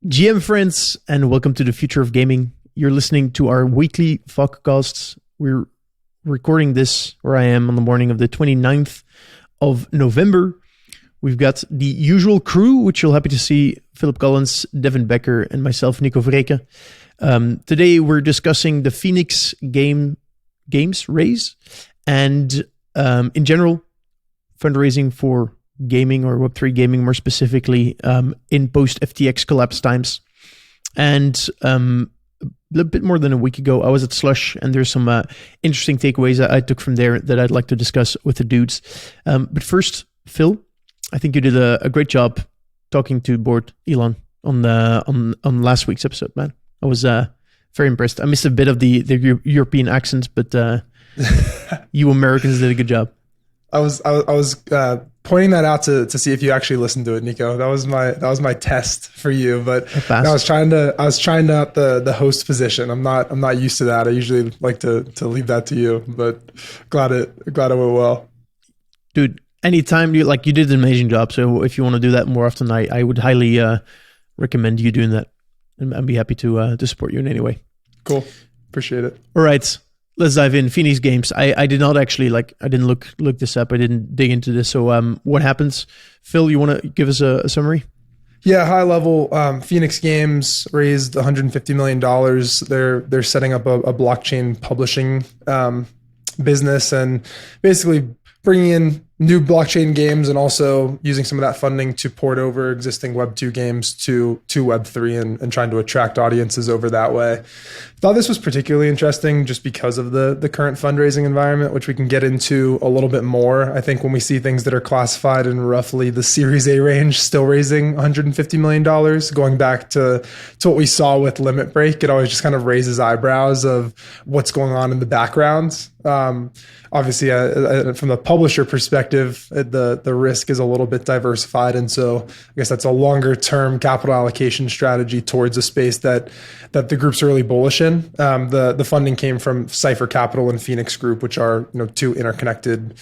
GM friends, and welcome to the future of gaming. You're listening to our weekly FOGcasts. We're recording this where I am on the morning of the 29th of November. We've got the usual crew, which you'll happy to see: Collins Devin Becker and myself, Nico Vereecke. Today we're discussing the Fenix Games raise and in general fundraising for gaming, or Web3 gaming more specifically, in post-FTX collapse times. And a little bit more than a week ago, I was at Slush, and there's some interesting takeaways I took from there that I'd like to discuss with the dudes. But first, Phil, I think you did a great job talking to board Elon on last week's episode, man. I was very impressed. I missed a bit of the European accents, but you Americans did a good job. I was pointing that out to see if you actually listened to it, Nico. That was my test for you. But I was trying out the host position. I'm not used to that. I usually like to leave that to you. But glad it went well, dude. Anytime you did an amazing job. So if you want to do that more often, I would highly recommend you doing that, and I'd be happy to support you in any way. Cool, appreciate it. All right. Let's dive in. Fenix Games. I did not actually I didn't look this up. I didn't dig into this. So what happens? Phil, you want to give us a summary? Yeah, high level. Fenix Games raised $150 million. They're setting up a blockchain publishing business, and basically bringing in new blockchain games, and also using some of that funding to port over existing Web2 games to Web3 and trying to attract audiences over that way. Thought this was particularly interesting just because of the current fundraising environment, which we can get into a little bit more. I think when we see things that are classified in roughly the Series A range still raising $150 million, going back to what we saw with Limit Break, it always just kind of raises eyebrows of what's going on in the background. Obviously, from the publisher perspective, the risk is a little bit diversified. And so I guess that's a longer term capital allocation strategy towards a space that the groups are really bullish in. The funding came from Cypher Capital and Fenix Group, which are two interconnected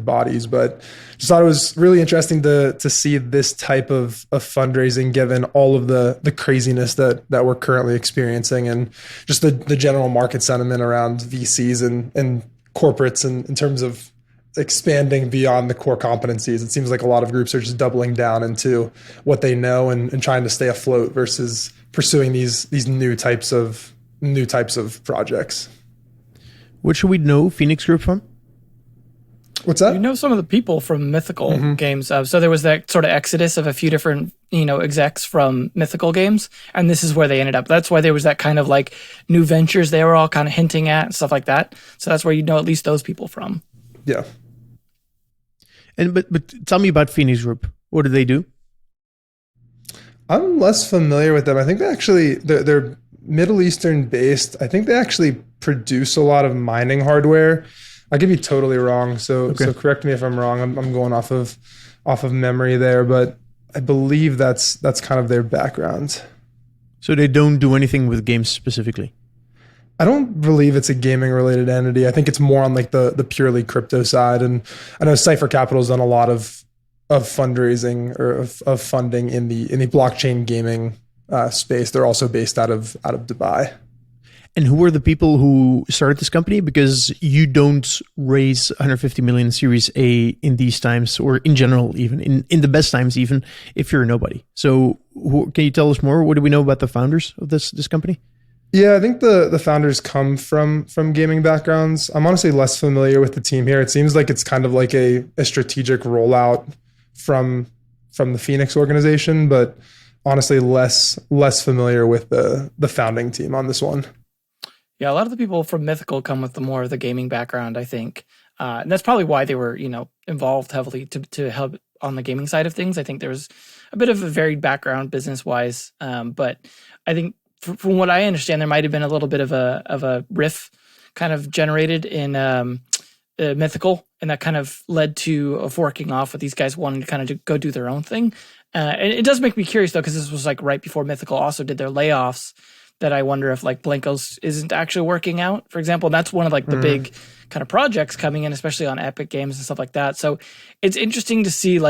bodies. But just thought it was really interesting to see this type of fundraising, given all of the craziness that we're currently experiencing, and just the general market sentiment around VCs and corporates in terms of expanding beyond the core competencies. It seems like a lot of groups are just doubling down into what they know and trying to stay afloat versus pursuing these new types of projects. What should we know Fenix Group from? What's that? You know some of the people from Mythical Games. So there was that sort of exodus of a few different, execs from Mythical Games, and this is where they ended up. That's why there was that kind of new ventures they were all kind of hinting at and stuff like that. So that's where at least those people from. Yeah. And but tell me about Fenix Group. What do they do? I'm less familiar with them. I think they're Middle Eastern based. I think they actually produce a lot of mining hardware. I could be totally wrong, so correct me if I'm wrong. I'm going off of memory there, but I believe that's kind of their background. So they don't do anything with games specifically? I don't believe it's a gaming related entity. I think it's more on the purely crypto side. And I know Cypher Capital's done a lot of fundraising or of funding in the blockchain gaming space. They're also based out of Dubai. And who are the people who started this company? Because you don't raise 150 million Series A in these times, or in general, even in the best times, even if you're a nobody. So can you tell us more? What do we know about the founders of this company? Yeah, I think the founders come from gaming backgrounds. I'm honestly less familiar with the team here. It seems like it's kind of like a strategic rollout from the Fenix organization, but honestly less familiar with the founding team on this one. Yeah, a lot of the people from Mythical come with more of the gaming background, I think. And that's probably why they were, involved heavily to help on the gaming side of things. I think there was a bit of a varied background business-wise. But I think from what I understand, there might have been a little bit of a riff kind of generated in Mythical, and that kind of led to a forking off with these guys wanting to kind of go do their own thing. And it does make me curious, though, because this was right before Mythical also did their layoffs, that I wonder if Blankos isn't actually working out, for example. And that's one of the big kind of projects coming in, especially on Epic Games and stuff like that. So it's interesting to see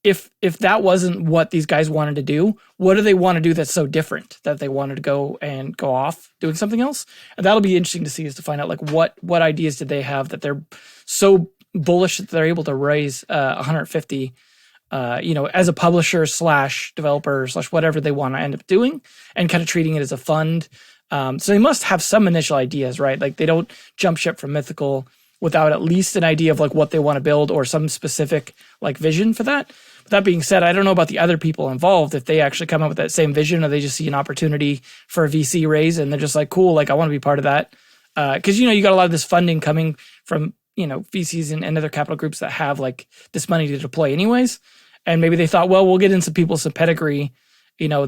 if that wasn't what these guys wanted to do, what do they want to do that's so different that they wanted to go off doing something else? And that'll be interesting to see, is to find out like what ideas did they have that they're so bullish that they're able to raise 150, as a publisher / developer / whatever they want to end up doing, and kind of treating it as a fund. So they must have some initial ideas, right? Like they don't jump ship from Mythical without at least an idea of like what they want to build or some specific like vision for that. But that being said, I don't know about the other people involved, if they actually come up with that same vision, or they just see an opportunity for a VC raise and they're just like, cool, like I want to be part of that. Because, you got a lot of this funding coming from, VCs and other capital groups that have like this money to deploy anyways. And maybe they thought, well, we'll get in some people, some pedigree, sometimes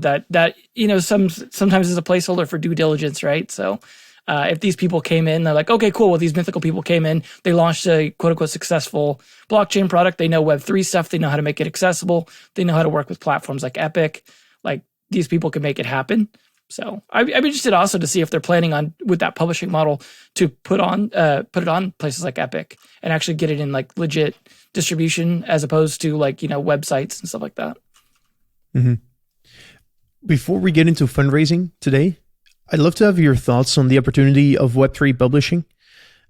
is a placeholder for due diligence, right? So if these people came in, they're like, okay, cool. Well, these Mythical people came in, they launched a quote unquote successful blockchain product. They know Web3 stuff. They know how to make it accessible. They know how to work with platforms like Epic. Like these people can make it happen. So I'd be interested also to see if they're planning on, with that publishing model, to put it on places like Epic and actually get it in like legit distribution, as opposed to like, websites and stuff like that. Mm-hmm. Before we get into fundraising today, I'd love to have your thoughts on the opportunity of Web3 publishing.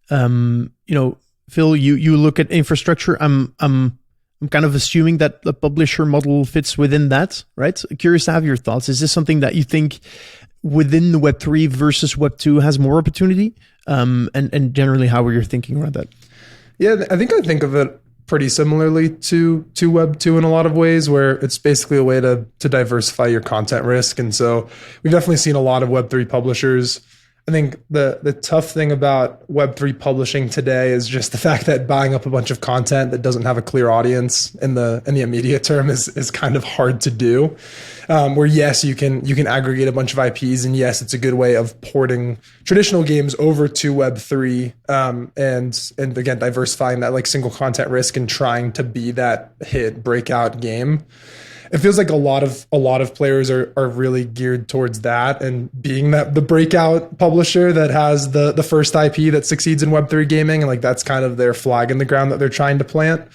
Phil, you look at infrastructure. I'm kind of assuming that the publisher model fits within that, right? Curious to have your thoughts. Is this something that you think within the Web3 versus Web2 has more opportunity? And generally, how are you thinking around that? Yeah, I think of it pretty similarly to Web2 in a lot of ways, where it's basically a way to diversify your content risk. And so we've definitely seen a lot of Web3 publishers. I think the tough thing about Web3 publishing today is just the fact that buying up a bunch of content that doesn't have a clear audience in the immediate term is kind of hard to do. Where yes, you can aggregate a bunch of IPs, and yes, it's a good way of porting traditional games over to Web3, and again diversifying that like single content risk and trying to be that hit breakout game. It feels like a lot of players are really geared towards that, and being the breakout publisher that has the first IP that succeeds in Web3 gaming, and like that's kind of their flag in the ground that they're trying to plant.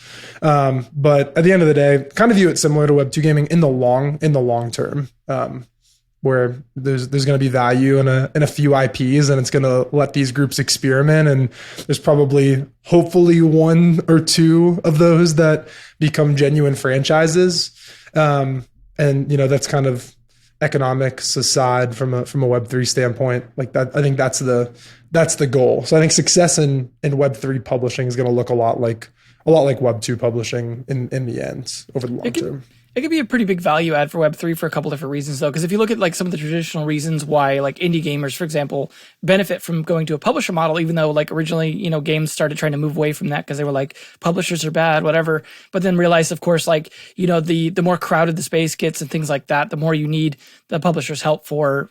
But at the end of the day, kind of view it similar to Web2 gaming in the long term, where there's going to be value in a few IPs, and it's going to let these groups experiment, and there's probably hopefully one or two of those that become genuine franchises. And that's kind of economics aside from a Web3 standpoint, like that. I think that's the goal. So I think success in Web3 publishing is going to look a lot like Web2 publishing in the end over the long term. It could be a pretty big value add for Web3 for a couple different reasons, though. Because if you look at like some of the traditional reasons why like indie gamers, for example, benefit from going to a publisher model, even though like originally, games started trying to move away from that because they were like, publishers are bad, whatever. But then realized, of course, like, the more crowded the space gets and things like that, the more you need the publisher's help for,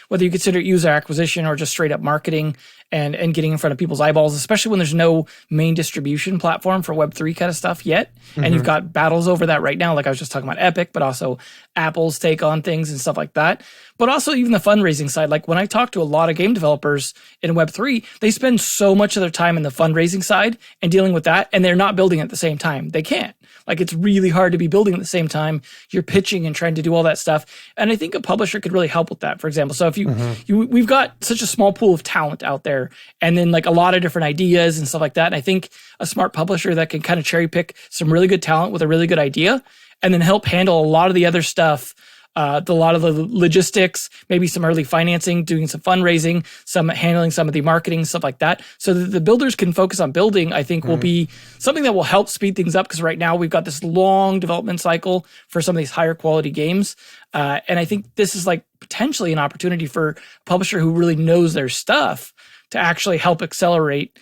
whether you consider user acquisition or just straight up marketing and getting in front of people's eyeballs, especially when there's no main distribution platform for Web3 kind of stuff yet. Mm-hmm. And you've got battles over that right now. Like I was just talking about Epic, but also Apple's take on things and stuff like that. But also even the fundraising side. Like when I talk to a lot of game developers in Web3, they spend so much of their time in the fundraising side and dealing with that, and they're not building at the same time. They can't. Like it's really hard to be building at the same time. You're pitching and trying to do all that stuff. And I think a publisher could really help with that, for example. So if we've got such a small pool of talent out there, and then like a lot of different ideas and stuff like that. And I think a smart publisher that can kind of cherry pick some really good talent with a really good idea, and then help handle a lot of the other stuff, a lot of the logistics, maybe some early financing, doing some fundraising, some handling some of the marketing, stuff like that, so that the builders can focus on building, I think will be something that will help speed things up. Because right now we've got this long development cycle for some of these higher quality games. And I think this is like potentially an opportunity for a publisher who really knows their stuff to actually help accelerate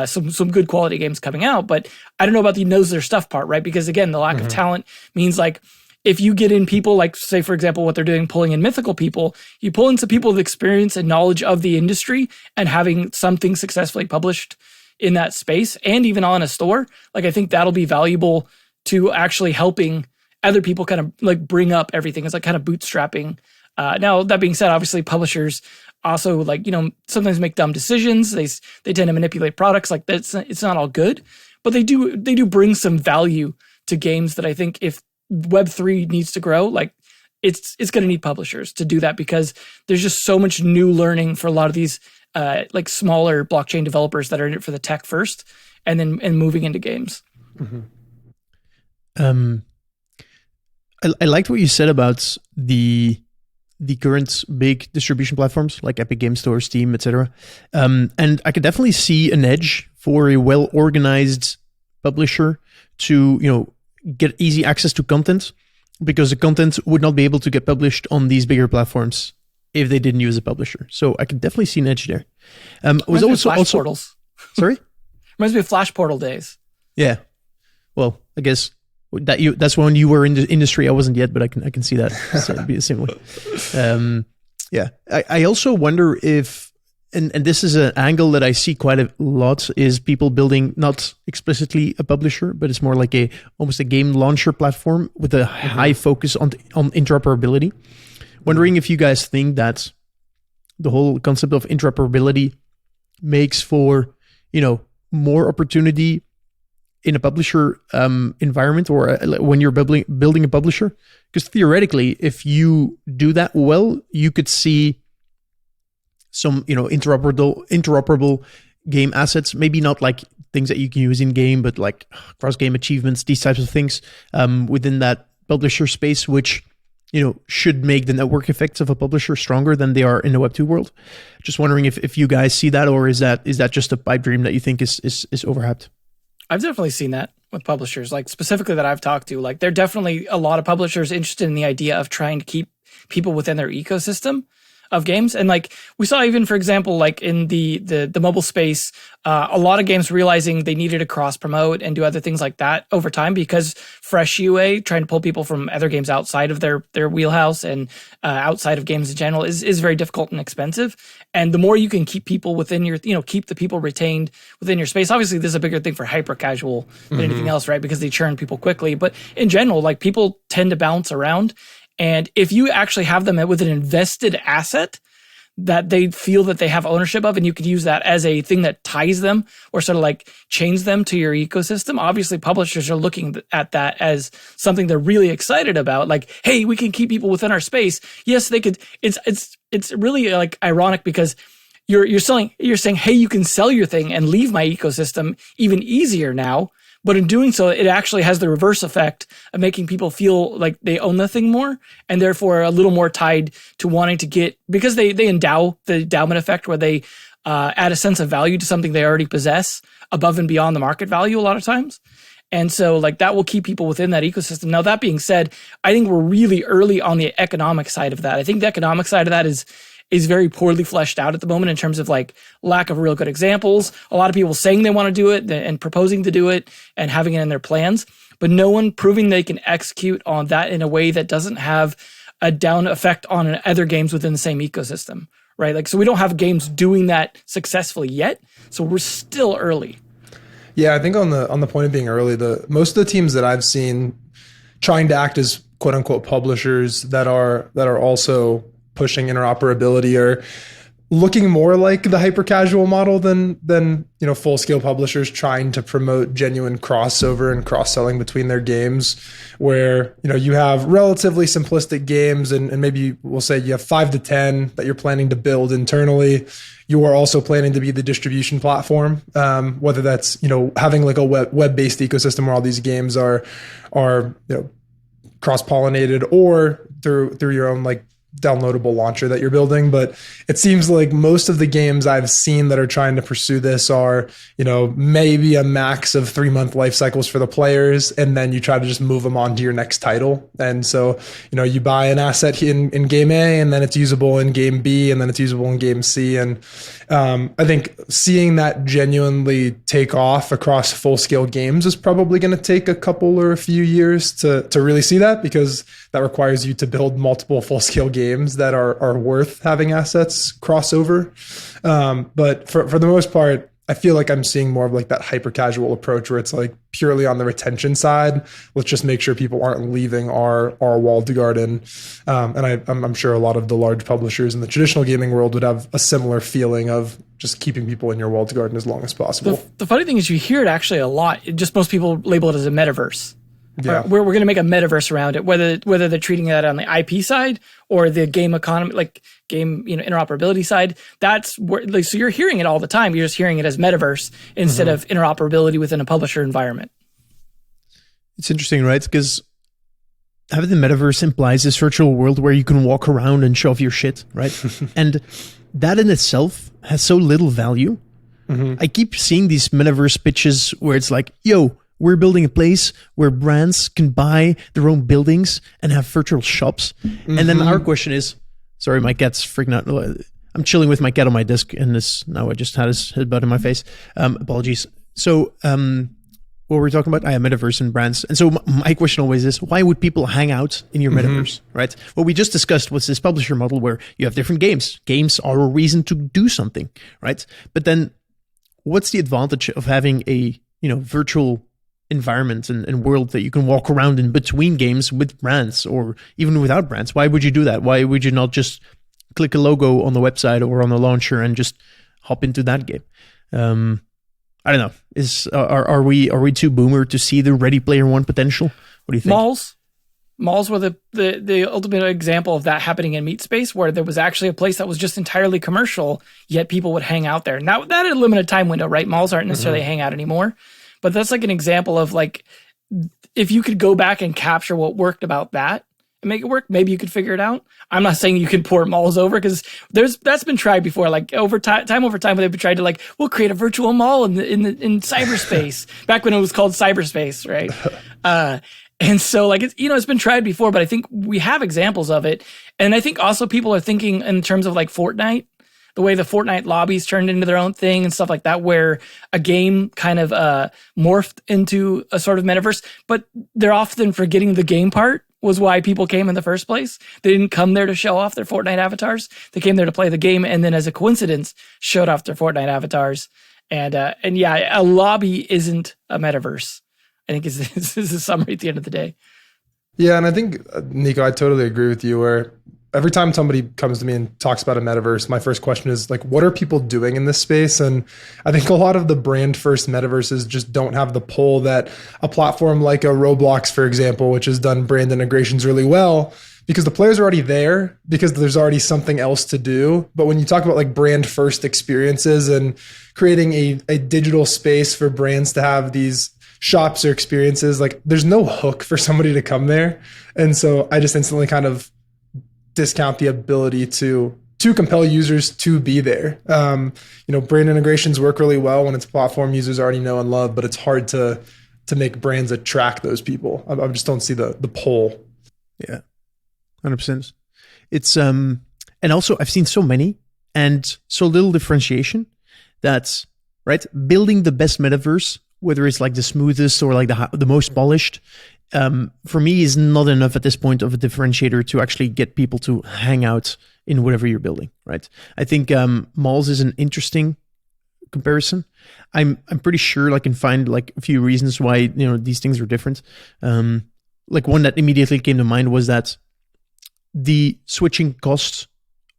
some good quality games coming out. But I don't know about the knows their stuff part, right? Because again, the lack of talent means like, if you get in people like, say, for example, what they're doing, pulling in Mythical people, you pull in some people with experience and knowledge of the industry and having something successfully published in that space and even on a store. Like, I think that'll be valuable to actually helping other people kind of like bring up everything. It's like kind of bootstrapping. Now, that being said, obviously publishers also like, sometimes make dumb decisions. They tend to manipulate products. Like it's not all good, but they do bring some value to games that I think if Web3 needs to grow, like it's going to need publishers to do that, because there's just so much new learning for a lot of these like smaller blockchain developers that are in it for the tech first, and then moving into games. I liked what you said about the current big distribution platforms like Epic Games Store, Steam, etc. And I could definitely see an edge for a well-organized publisher to get easy access to content, because the content would not be able to get published on these bigger platforms if they didn't use a publisher. So I could definitely see an edge there. Was also portals. Sorry, reminds me of Flash Portal days. Yeah, well, I guess that's when you were in the industry. I wasn't yet, but I can see that it'd be the same way. Yeah, I also wonder if, and this is an angle that I see quite a lot, is people building not explicitly a publisher, but it's more like almost a game launcher platform with a high focus on interoperability. Wondering if you guys think that the whole concept of interoperability makes for more opportunity in a publisher environment, or when you're building a publisher, because theoretically, if you do that well, you could see some interoperable game assets. Maybe not like things that you can use in game, but like cross game achievements, these types of things within that publisher space, which should make the network effects of a publisher stronger than they are in the Web2 world. Just wondering if you guys see that, or is that just a pipe dream that you think is overhyped? I've definitely seen that with publishers, like specifically that I've talked to. Like, there are definitely a lot of publishers interested in the idea of trying to keep people within their ecosystem of games. And like we saw, even for example, like in the mobile space, a lot of games realizing they needed to cross promote and do other things like that over time, because fresh UA, trying to pull people from other games outside of their wheelhouse and outside of games in general, is very difficult and expensive. And the more you can keep people within your, keep the people retained within your space. Obviously, this is a bigger thing for hyper casual than anything else, right? Because they churn people quickly. But in general, like, people tend to bounce around. And if you actually have them with an invested asset that they feel that they have ownership of, and you could use that as a thing that ties them or sort of like chains them to your ecosystem, obviously publishers are looking at that as something they're really excited about. Like, hey, we can keep people within our space. Yes, they could. It's really like ironic, because you're saying, hey, you can sell your thing and leave my ecosystem even easier now. But in doing so, it actually has the reverse effect of making people feel like they own the thing more, and therefore a little more tied to wanting to get, because they endow the endowment effect, where they add a sense of value to something they already possess above and beyond the market value a lot of times. And so like that will keep people within that ecosystem. Now, that being said, I think we're really early on the economic side of that. I think the economic side of that is very poorly fleshed out at the moment in terms of like lack of real good examples. A lot of people saying they want to do it and proposing to do it and having it in their plans, but no one proving they can execute on that in a way that doesn't have a down effect on other games within the same ecosystem, right? Like, so we don't have games doing that successfully yet. So we're still early. Yeah, I think on the point of being early, most of the teams that I've seen trying to act as quote unquote publishers that are also pushing interoperability are looking more like the hyper casual model than full scale publishers trying to promote genuine crossover and cross selling between their games, where you have relatively simplistic games and maybe we'll say you have 5 to 10 that you're planning to build internally. You are also planning to be the distribution platform, whether that's having like a web-based ecosystem where all these games are cross-pollinated, or through your own like downloadable launcher that you're building. But it seems like most of the games I've seen that are trying to pursue this are, maybe a max of 3-month life cycles for the players, and then you try to just move them on to your next title. And so, you buy an asset in game A, and then it's usable in game B, and then it's usable in game C. And I think seeing that genuinely take off across full-scale games is probably going to take a couple or a few years to really see that, because that requires you to build multiple full-scale games that are worth having assets crossover. But for the most part, I feel like I'm seeing more of like that hyper casual approach where it's like purely on the retention side. Let's just make sure people aren't leaving our walled garden. And I'm sure a lot of the large publishers in the traditional gaming world would have a similar feeling of just keeping people in your walled garden as long as possible. The funny thing is you hear it actually a lot. Most people label it as a metaverse. Yeah. we're going to make a metaverse around it, whether they're treating that on the IP side or the game economy, like game, interoperability side. That's where, like, so you're hearing it all the time. You're just hearing it as metaverse instead of interoperability within a publisher environment. It's interesting, right? Because having the metaverse implies this virtual world where you can walk around and show off your shit, right? And that in itself has so little value. I keep seeing these metaverse pitches where it's like, yo, we're building a place where brands can buy their own buildings and have virtual shops. And then our question is, sorry, my cat's freaking out. I'm chilling with my cat on my desk, and now I just had his butt in my face. Apologies. So, what were we talking about? I have metaverse and brands. And so my question always is, why would people hang out in your metaverse, right? What we just discussed was this publisher model where you have different games. Games are a reason to do something, right? But then what's the advantage of having a, virtual environment and world that you can walk around in between games with brands or even without brands? Why would you do that? Why would you not just click a logo on the website or on the launcher and just hop into that game? I don't know. Are we too boomer to see the Ready Player One potential? What do you think? Malls were the ultimate example of that happening in meat space, where there was actually a place that was just entirely commercial, yet people would hang out there. Now that had a limited time window, right? Malls aren't necessarily hang out anymore, but that's like an example of like, if you could go back and capture what worked about that and make it work, maybe you could figure it out. I'm not saying you can port malls over, because that's been tried before. Like over time, they've tried to like, we'll create a virtual mall in cyberspace back when it was called cyberspace, right? And so like, it's been tried before, but I think we have examples of it. And I think also people are thinking in terms of like Fortnite, the way the Fortnite lobbies turned into their own thing and stuff like that, where a game kind of morphed into a sort of metaverse, but they're often forgetting the game part was why people came in the first place. They didn't come there to show off their Fortnite avatars. They came there to play the game, and then as a coincidence, showed off their Fortnite avatars. And yeah, a lobby isn't a metaverse, I think is the summary at the end of the day. Yeah, and I think, Nico, I totally agree with you, where every time somebody comes to me and talks about a metaverse, my first question is like, what are people doing in this space? And I think a lot of the brand first metaverses just don't have the pull that a platform like a Roblox, for example, which has done brand integrations really well, because the players are already there, because there's already something else to do. But when you talk about like brand first experiences and creating a digital space for brands to have these shops or experiences, like there's no hook for somebody to come there. And so I just instantly kind of discount the ability to compel users to be there. Brand integrations work really well when it's a platform users already know and love, but it's hard to make brands attract those people. I just don't see the pull. Yeah, 100%. It's and also I've seen so many and so little differentiation that, right, building the best metaverse, whether it's like the smoothest or like the most polished, for me is not enough at this point of a differentiator to actually get people to hang out in whatever you're building, right? I think malls is an interesting comparison. I'm pretty sure I can find like a few reasons why these things are different. Like one that immediately came to mind was that the switching costs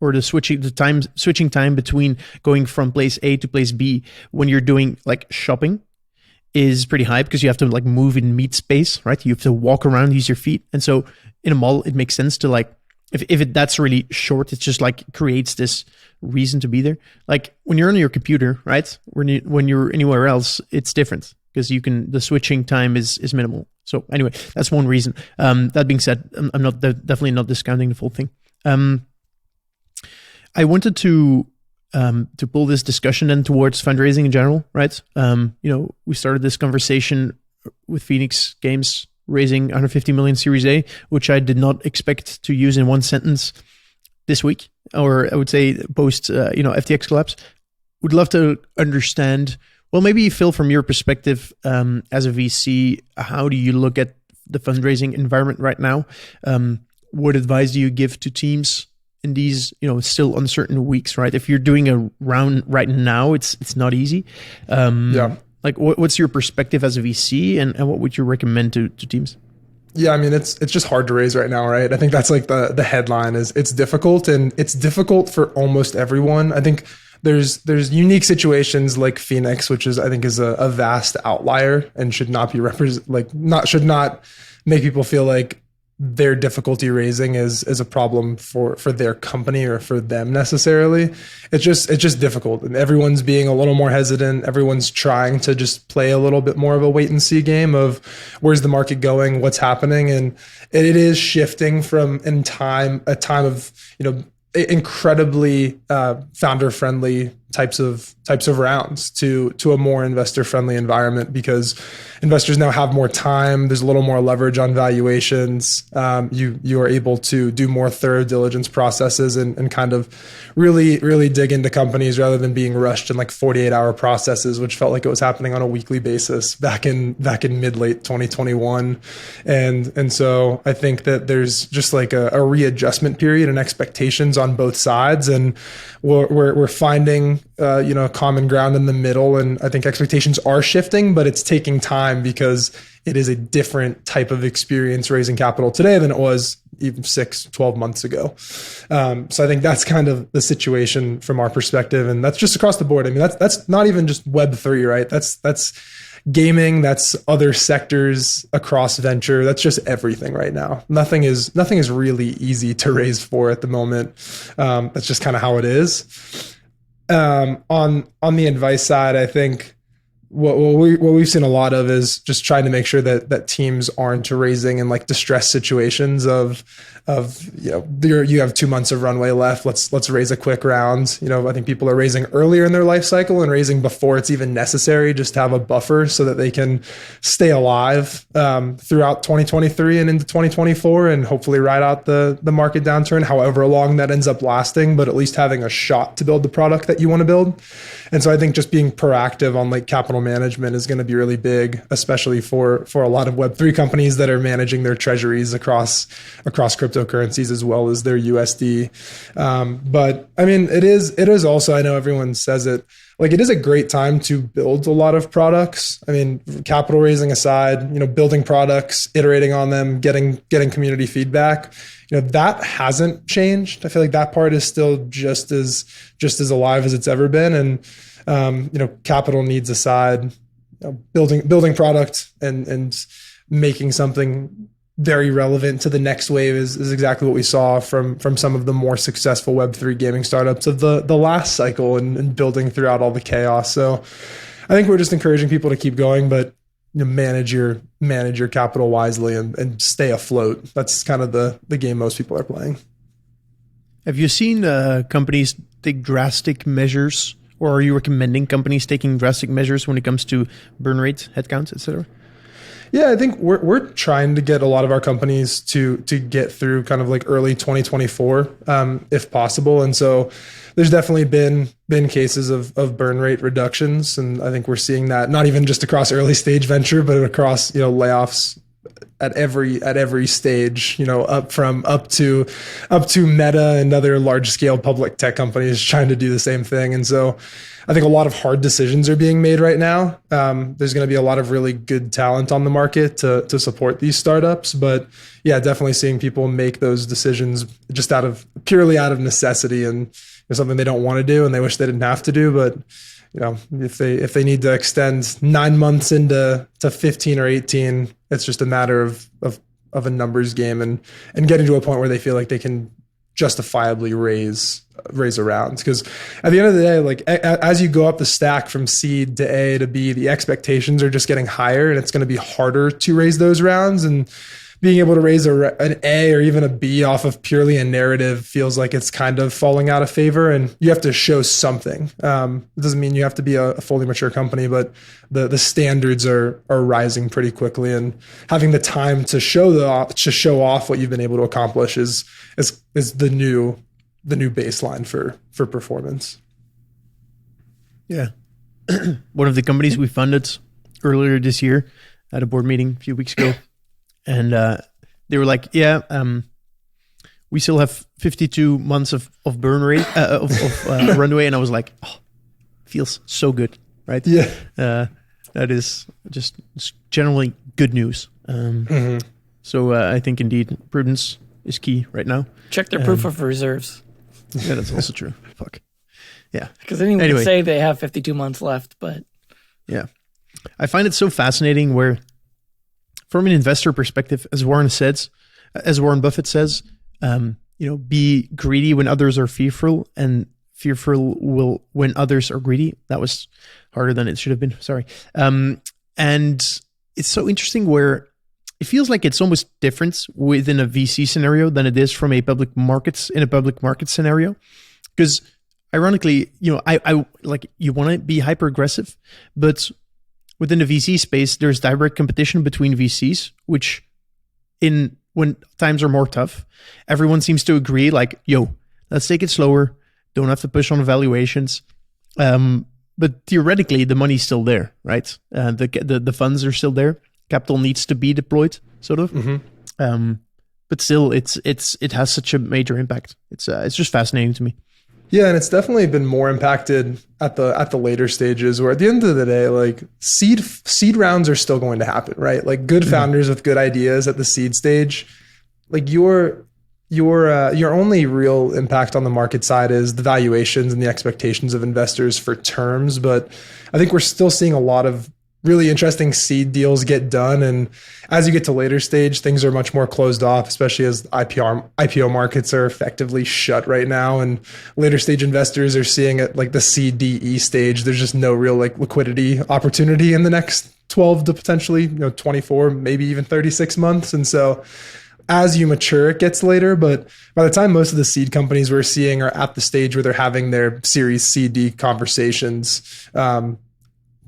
or the switching time between going from place A to place B when you're doing like shopping is pretty high, because you have to like move in meat space, right? You have to walk around, use your feet. And so in a mall, it makes sense to like, if that's really short, it just like creates this reason to be there. Like when you're on your computer, right? When you're anywhere else, it's different, because the switching time is minimal. So anyway, that's one reason. That being said, I'm definitely not discounting the full thing. I wanted to pull this discussion then towards fundraising in general, right? We started this conversation with Fenix Games raising 150 million Series A, which I did not expect to use in one sentence this week, or I would say post, FTX collapse. Would love to understand, well, maybe Phil, from your perspective as a VC, how do you look at the fundraising environment right now? What advice do you give to teams in these, still uncertain weeks, right? If you're doing a round right now, it's not easy. Yeah. Like, what's your perspective as a VC, and what would you recommend to teams? Yeah, I mean, it's just hard to raise right now, right? I think that's like the headline is it's difficult, and it's difficult for almost everyone. I think there's unique situations like Fenix, which I think is a vast outlier and should not be should not make people feel like their difficulty raising is a problem for their company or for them necessarily. It's just difficult, and everyone's being a little more hesitant. Everyone's trying to just play a little bit more of a wait and see game of where's the market going, what's happening, and it is shifting from a time of incredibly founder friendly types of rounds to a more investor friendly environment, because investors now have more time. There's a little more leverage on valuations. You are able to do more thorough diligence processes and kind of really dig into companies rather than being rushed in like 48-hour processes, which felt like it was happening on a weekly basis back in mid-late 2021. And so I think that there's just like a readjustment period and expectations on both sides, and we're finding common ground in the middle. And I think expectations are shifting, but it's taking time because it is a different type of experience raising capital today than it was even 6-12 months ago. So I think that's kind of the situation from our perspective. And that's just across the board. I mean, that's not even just Web3, right? That's gaming, that's other sectors across venture. That's just everything right now. Nothing is really easy to raise for at the moment. That's just kind of how it is. On the advice side, I think what we've seen a lot of is just trying to make sure that teams aren't raising in like distress situations of you have 2 months of runway left. Let's raise a quick round. I think people are raising earlier in their life cycle and raising before it's even necessary, just to have a buffer so that they can stay alive throughout 2023 and into 2024, and hopefully ride out the market downturn, however long that ends up lasting, but at least having a shot to build the product that you want to build. And so I think just being proactive on like capital management is going to be really big, especially for a lot of Web3 companies that are managing their treasuries across cryptocurrencies as well as their USD. But I mean, it is also, I know everyone says it, like it is a great time to build a lot of products. I mean, capital raising aside, building products, iterating on them, getting community feedback, that hasn't changed. I feel like that part is still just as alive as it's ever been. And capital needs aside, building product and making something very relevant to the next wave is exactly what we saw from some of the more successful Web3 gaming startups of the last cycle, and building throughout all the chaos. So I think we're just encouraging people to keep going, but manage your capital wisely and stay afloat. That's kind of the game most people are playing. Have you seen companies take drastic measures, or are you recommending companies taking drastic measures when it comes to burn rate, headcounts, etc.? Yeah, I think we're trying to get a lot of our companies to get through kind of like early 2024, if possible. And so there's definitely been cases of burn rate reductions, and I think we're seeing that not even just across early stage venture, but across layoffs at every stage, up to Meta and other large scale public tech companies trying to do the same thing. And so I think a lot of hard decisions are being made right now. There's going to be a lot of really good talent on the market to support these startups, but yeah, definitely seeing people make those decisions just purely out of necessity, and something they don't want to do and they wish they didn't have to do. But if they need to extend 9 months into 15 or 18, it's just a matter of a numbers game and getting to a point where they feel like they can justifiably raise a round. Because at the end of the day, like as you go up the stack from seed to A to B, the expectations are just getting higher, and it's going to be harder to raise those rounds. And being able to raise an A or even a B off of purely a narrative feels like it's kind of falling out of favor, and you have to show something. It doesn't mean you have to be a fully mature company, but the standards are rising pretty quickly, and having the time to show off what you've been able to accomplish is the new baseline for performance. Yeah. One of the companies we funded earlier this year at a board meeting a few weeks ago, and they were like, we still have 52 months of burn rate, of runway. And I was like, feels so good, right? Yeah. That is just generally good news. So I think indeed prudence is key right now. Check their proof of reserves. Yeah, that's also true. Fuck. Yeah. Because anyone can say they have 52 months left, but yeah, I find it so fascinating where, from an investor perspective, as Warren Buffett says, be greedy when others are fearful, and fearful will when others are greedy. That was harder than it should have been. Sorry. And it's so interesting where it feels like it's almost different within a VC scenario than it is from a public market scenario. Because ironically, I like, you want to be hyper aggressive, but within the VC space, there's direct competition between VCs, which when times are more tough, everyone seems to agree, like, let's take it slower. Don't have to push on valuations. But theoretically, the money's still there, right? The funds are still there. Capital needs to be deployed, sort of. Mm-hmm. But still, it has such a major impact. It's just fascinating to me. Yeah, and it's definitely been more impacted at the later stages, where at the end of the day, like seed rounds are still going to happen, right? Like good founders with good ideas at the seed stage, like your only real impact on the market side is the valuations and the expectations of investors for terms. But I think we're still seeing a lot of really interesting seed deals get done. And as you get to later stage, things are much more closed off, especially as IPO markets are effectively shut right now. And later stage investors are seeing at like the CDE stage, there's just no real like liquidity opportunity in the next 12 to potentially 24, maybe even 36 months. And so as you mature, it gets later. But by the time most of the seed companies we're seeing are at the stage where they're having their Series CD conversations,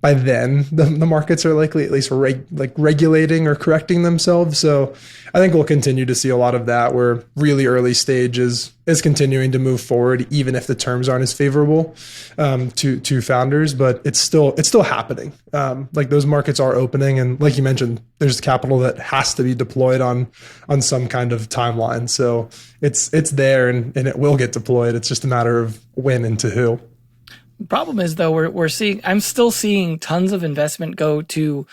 by then the markets are likely at least regulating or correcting themselves. So I think we'll continue to see a lot of that, where really early stage is continuing to move forward, even if the terms aren't as favorable to founders. But it's still happening. Like those markets are opening, and like you mentioned, there's capital that has to be deployed on some kind of timeline. So it's there and it will get deployed. It's just a matter of when and to who. The problem is, though, I'm still seeing tons of investment go to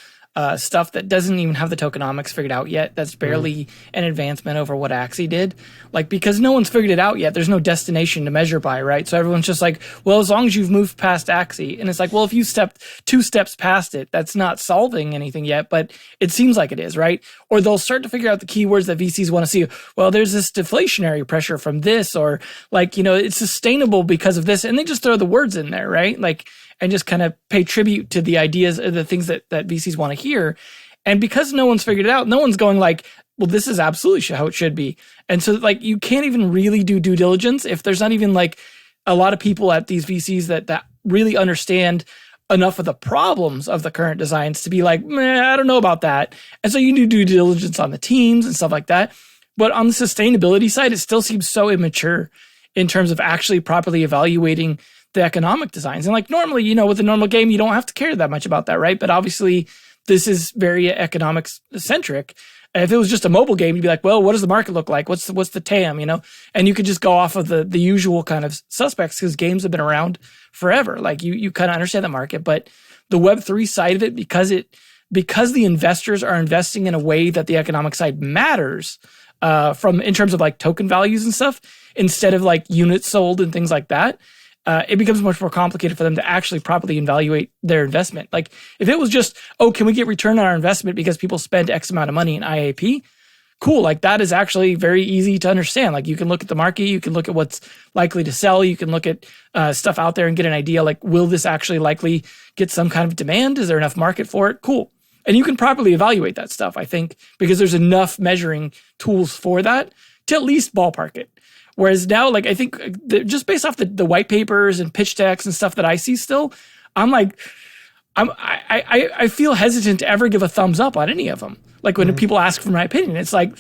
stuff that doesn't even have the tokenomics figured out yet. That's barely an advancement over what Axie did. Like, because no one's figured it out yet, there's no destination to measure by, right? So everyone's just like, well, as long as you've moved past Axie. And it's like, well, if you stepped 2 steps past it, that's not solving anything yet, but it seems like it is, right? Or they'll start to figure out the keywords that VCs want to see. Well, there's this deflationary pressure from this, or like, it's sustainable because of this. And they just throw the words in there, right? Like, and just kind of pay tribute to the ideas of the things that VCs want to hear. And because no one's figured it out, no one's going like, well, this is absolutely how it should be. And so like, you can't even really do due diligence if there's not even like a lot of people at these VCs that really understand enough of the problems of the current designs to be like, I don't know about that. And so you do due diligence on the teams and stuff like that. But on the sustainability side, it still seems so immature in terms of actually properly evaluating the economic designs. And like normally, with a normal game, you don't have to care that much about that, right? But obviously this is very economics centric. If it was just a mobile game, you'd be like, well, what does the market look like? What's the TAM, And you could just go off of the usual kind of suspects, because games have been around forever. Like you kind of understand the market. But the Web3 side of it, because the investors are investing in a way that the economic side matters, in terms of like token values and stuff, instead of like units sold and things like that, it becomes much more complicated for them to actually properly evaluate their investment. Like if it was just, can we get return on our investment because people spend X amount of money in IAP? Cool. Like that is actually very easy to understand. Like you can look at the market, you can look at what's likely to sell, you can look at stuff out there and get an idea like, will this actually likely get some kind of demand? Is there enough market for it? Cool. And you can properly evaluate that stuff, I think, because there's enough measuring tools for that to at least ballpark it. Whereas now, like, I think just based off the white papers and pitch decks and stuff that I see still, I feel hesitant to ever give a thumbs up on any of them. Like when people ask for my opinion, it's like,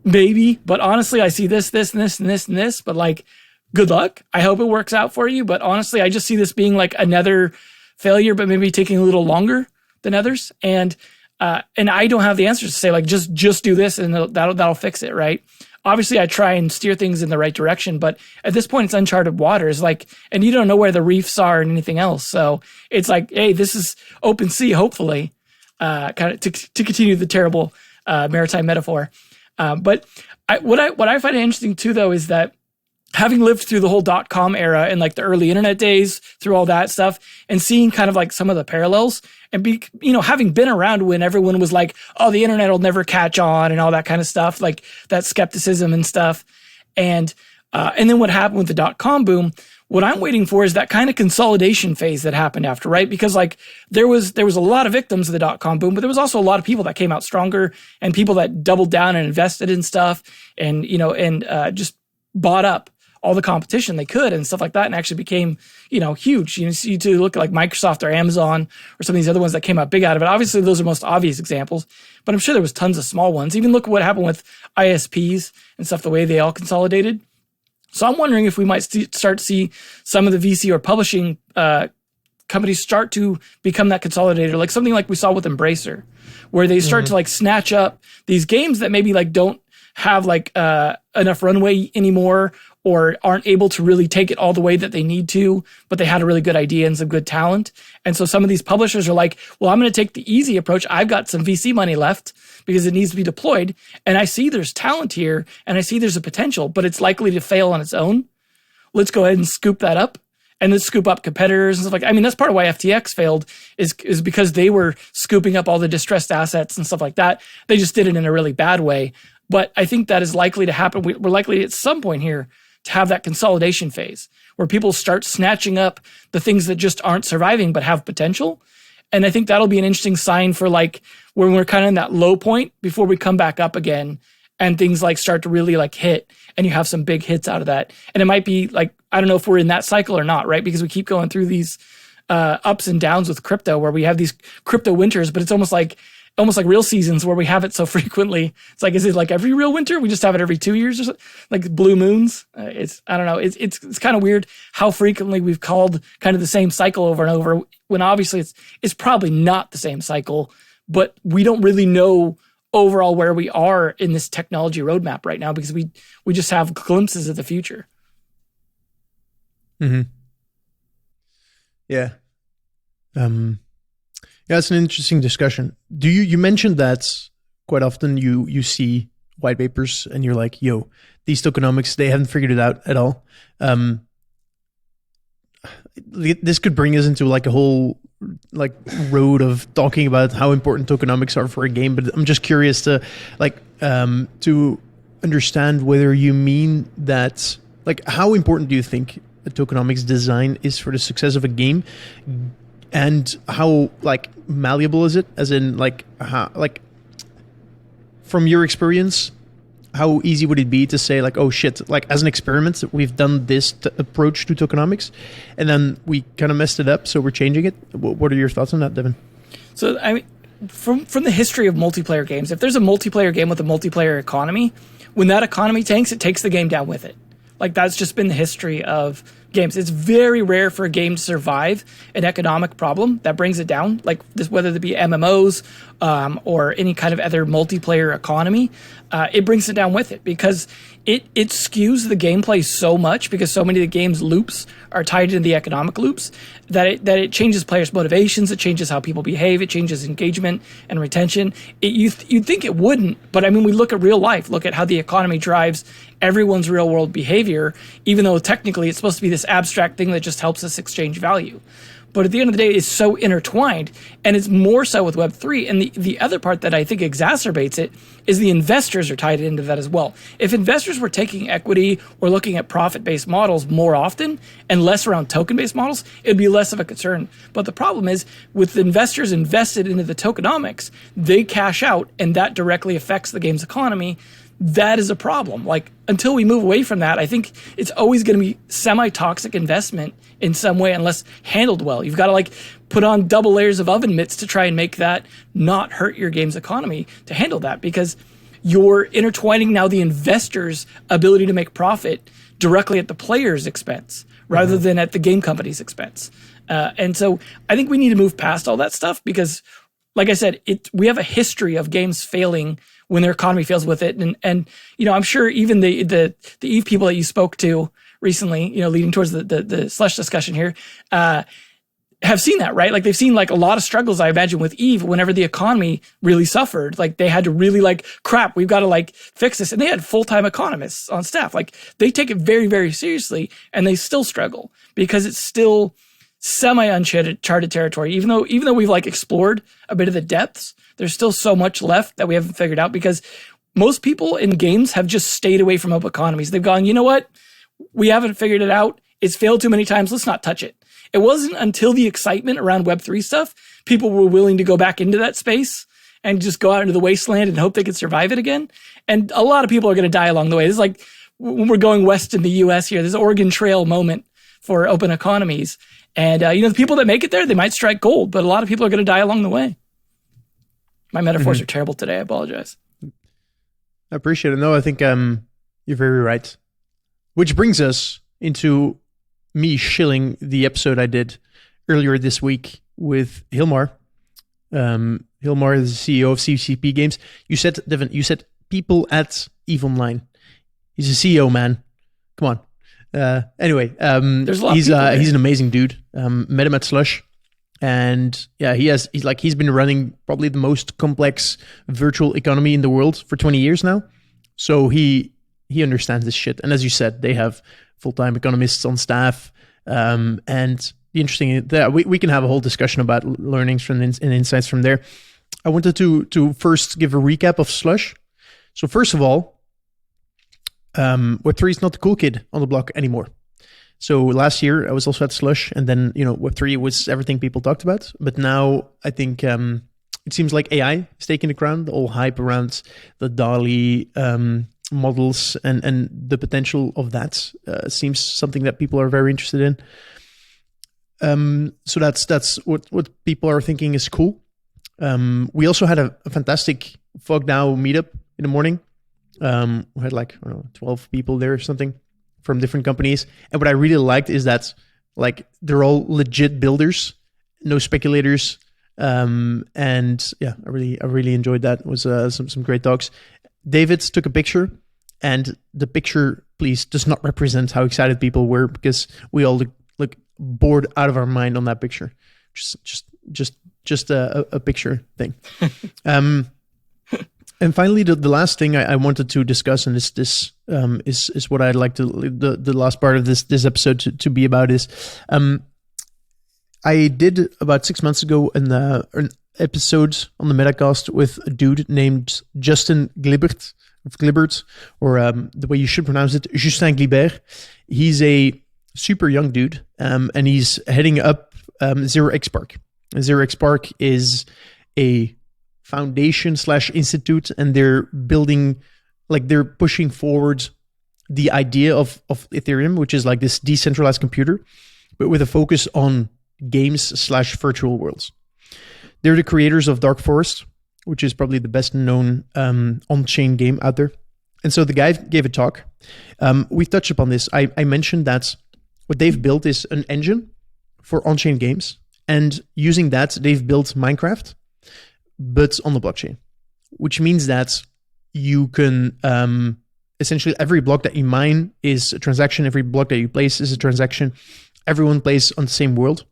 maybe, but honestly, I see this, and this, and this, and this, but like, good luck. I hope it works out for you. But honestly, I just see this being like another failure, but maybe taking a little longer than others. And I don't have the answers to say like, just do this and that'll fix it. Right. Obviously I try and steer things in the right direction, but at this point it's uncharted waters, like, and you don't know where the reefs are and anything else. So it's like, hey, this is open sea, hopefully, kind of to continue the terrible maritime metaphor. But what I find interesting too, though, is that having lived through the whole .com era and like the early internet days, through all that stuff, and seeing kind of like some of the parallels, and having been around when everyone was like, oh, the internet will never catch on and all that kind of stuff, like that skepticism and stuff. And then what happened with the .com boom, what I'm waiting for is that kind of consolidation phase that happened after, right? Because like there was a lot of victims of the .com boom, but there was also a lot of people that came out stronger, and people that doubled down and invested in stuff, and just bought up all the competition they could and stuff like that, and actually became huge. You look at like Microsoft or Amazon or some of these other ones that came out big out of it. Obviously, those are most obvious examples, but I'm sure there was tons of small ones. Even look at what happened with ISPs and stuff, the way they all consolidated. So I'm wondering if we might start to see some of the VC or publishing companies start to become that consolidator, like something like we saw with Embracer, where they start to like snatch up these games that maybe like don't have like enough runway anymore, or aren't able to really take it all the way that they need to, but they had a really good idea and some good talent. And so some of these publishers are like, well, I'm going to take the easy approach. I've got some VC money left because it needs to be deployed, and I see there's talent here, and I see there's a potential, but it's likely to fail on its own. Let's go ahead and scoop that up, and let's scoop up competitors and stuff like that. I mean, that's part of why FTX failed, is because they were scooping up all the distressed assets and stuff like that. They just did it in a really bad way. But I think that is likely to happen. We're likely at some point here to have that consolidation phase where people start snatching up the things that just aren't surviving but have potential. And I think that'll be an interesting sign for like when we're kind of in that low point before we come back up again, and things like start to really like hit, and you have some big hits out of that. And it might be like, I don't know if we're in that cycle or not, right? Because we keep going through these ups and downs with crypto, where we have these crypto winters, but it's almost like real seasons where we have it so frequently. It's like, is it like every real winter? We just have it every 2 years or something? Like blue moons? I don't know. It's kind of weird how frequently we've called kind of the same cycle over and over, when obviously it's probably not the same cycle, but we don't really know overall where we are in this technology roadmap right now, because we just have glimpses of the future. Mm-hmm. Yeah. Yeah, it's an interesting discussion. You mentioned that quite often you see white papers and you're like, yo, these tokenomics, they haven't figured it out at all. This could bring us into like a whole like road of talking about how important tokenomics are for a game, but I'm just curious to to understand whether you mean that, like, how important do you think a tokenomics design is for the success of a game? And how like malleable is it? As in, like, from your experience, how easy would it be to say like, oh shit, like as an experiment, we've done this approach to tokenomics, and then we kind of messed it up, so we're changing it. What are your thoughts on that, Devin? So I mean, from the history of multiplayer games, if there's a multiplayer game with a multiplayer economy, when that economy tanks, it takes the game down with it. Like, that's just been the history of games. It's very rare for a game to survive an economic problem that brings it down, like this, whether it be MMOs or any kind of other multiplayer economy. It brings it down with it because it skews the gameplay so much, because so many of the game's loops are tied into the economic loops, that it changes players' motivations, it changes how people behave, it changes engagement and retention. You'd think it wouldn't, but I mean, we look at real life, look at how the economy drives everyone's real world behavior, even though technically it's supposed to be this abstract thing that just helps us exchange value. But at the end of the day, it's so intertwined, and it's more so with Web3. And the other part that I think exacerbates it is the investors are tied into that as well. If investors were taking equity or looking at profit-based models more often and less around token-based models, it'd be less of a concern. But the problem is, with the investors invested into the tokenomics, they cash out, and that directly affects the game's economy. That is a problem. Like, until we move away from that, I think it's always going to be semi-toxic investment in some way, unless handled well. You've got to like put on double layers of oven mitts to try and make that not hurt your game's economy to handle that, because you're intertwining now the investor's ability to make profit directly at the player's expense rather than at the game company's expense. And so I think we need to move past all that stuff, because, like I said, we have a history of games failing when their economy fails with it. And you know, I'm sure even the EVE people that you spoke to recently, you know, leading towards the Slush discussion here, have seen that, right? Like they've seen like a lot of struggles, I imagine, with Eve whenever the economy really suffered. Like they had to really like, crap, we've got to like fix this. And they had full-time economists on staff. Like they take it very, very seriously, and they still struggle because it's still semi-uncharted territory. Even though we've like explored a bit of the depths, there's still so much left that we haven't figured out, because most people in games have just stayed away from open economies. They've gone, you know what? We haven't figured it out. It's failed too many times. Let's not touch it. It wasn't until the excitement around Web3 stuff, people were willing to go back into that space and just go out into the wasteland and hope they could survive it again. And a lot of people are going to die along the way. This is like when we're going west in the US here, there's an Oregon Trail moment for open economies. And, the people that make it there, they might strike gold, but a lot of people are going to die along the way. My metaphors are terrible today. I apologize. I appreciate it. No, I think you're very right. Which brings us into me shilling the episode I did earlier this week with Hilmar. Hilmar is the CEO of CCP Games. You said, Devin, people at EVE Online. He's a CEO, man. Come on. Anyway, there's a lot he's of he's an amazing dude. Met him at Slush, and yeah, he's been running probably the most complex virtual economy in the world for 20 years now. So he understands this shit. And as you said, they have full-time economists on staff. And the interesting that we can have a whole discussion about learnings from and insights from there. I wanted to first give a recap of Slush. So first of all, Web3 is not the cool kid on the block anymore. So last year I was also at Slush, and then Web3 was everything people talked about. But now I think it seems like AI is taking the crown. The whole hype around the DALL-E models and the potential of that seems something that people are very interested in. So that's what people are thinking is cool. We also had a fantastic FOGnow meetup in the morning. We had 12 people there or something from different companies. And what I really liked is that they're all legit builders, no speculators. And yeah, I really enjoyed that. It was some great talks. David took a picture, and the picture, please, does not represent how excited people were, because we all look bored out of our mind on that picture. Just a picture thing. And finally, the last thing I wanted to discuss, and this is what I'd like to the last part of this episode to be about is, I did about 6 months ago an episode on the Metacast with a dude named Justin Glibert, or the way you should pronounce it, Justin Glibert. He's a super young dude, and he's heading up 0x Park. 0x Park is a foundation / institute, and they're building, they're pushing forward the idea of Ethereum, which is like this decentralized computer, but with a focus on games / virtual worlds. They're the creators of Dark Forest, which is probably the best known on-chain game out there. And so the guy gave a talk. We touched upon this. I mentioned that what they've built is an engine for on-chain games, and using that, they've built Minecraft, but on the blockchain, which means that you can essentially, every block that you mine is a transaction. Every block that you place is a transaction. Everyone plays on the same world.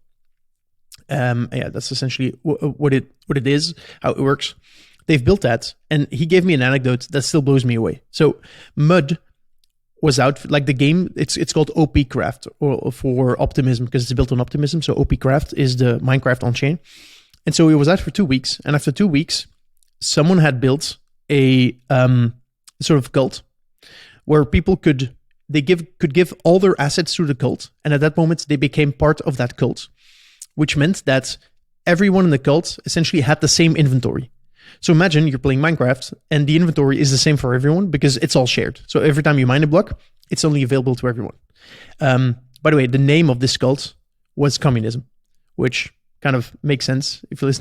Yeah, that's essentially what it is, how it works. They've built that, and he gave me an anecdote that still blows me away. So Mud was out, the game, it's called OPCraft, or for optimism, because it's built on optimism. So OPCraft is the Minecraft on chain. And so it was out for 2 weeks. And after 2 weeks, someone had built a sort of cult where people could give all their assets to the cult. And at that moment, they became part of that cult, which meant that everyone in the cult essentially had the same inventory. So imagine you're playing Minecraft, and the inventory is the same for everyone because it's all shared. So every time you mine a block, it's only available to everyone. By the way, the name of this cult was communism, which kind of makes sense if you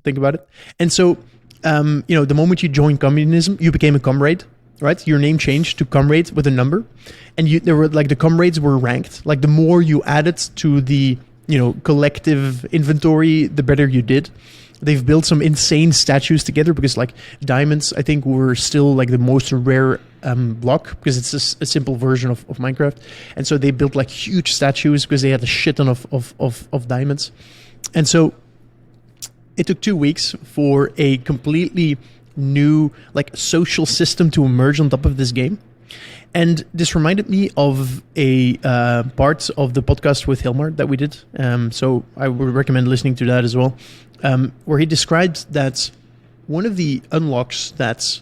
think about it. And so, the moment you joined communism, you became a comrade, right? Your name changed to comrade with a number, and the comrades were ranked. The more you added to the collective inventory, the better you did. They've built some insane statues together because like diamonds, I think, were still like the most rare block because it's a simple version of Minecraft. And so they built like huge statues because they had a shit ton of diamonds. And so it took 2 weeks for a completely new like social system to emerge on top of this game. And this reminded me of a part of the podcast with Hilmar that we did. So I would recommend listening to that as well, where he described that one of the unlocks that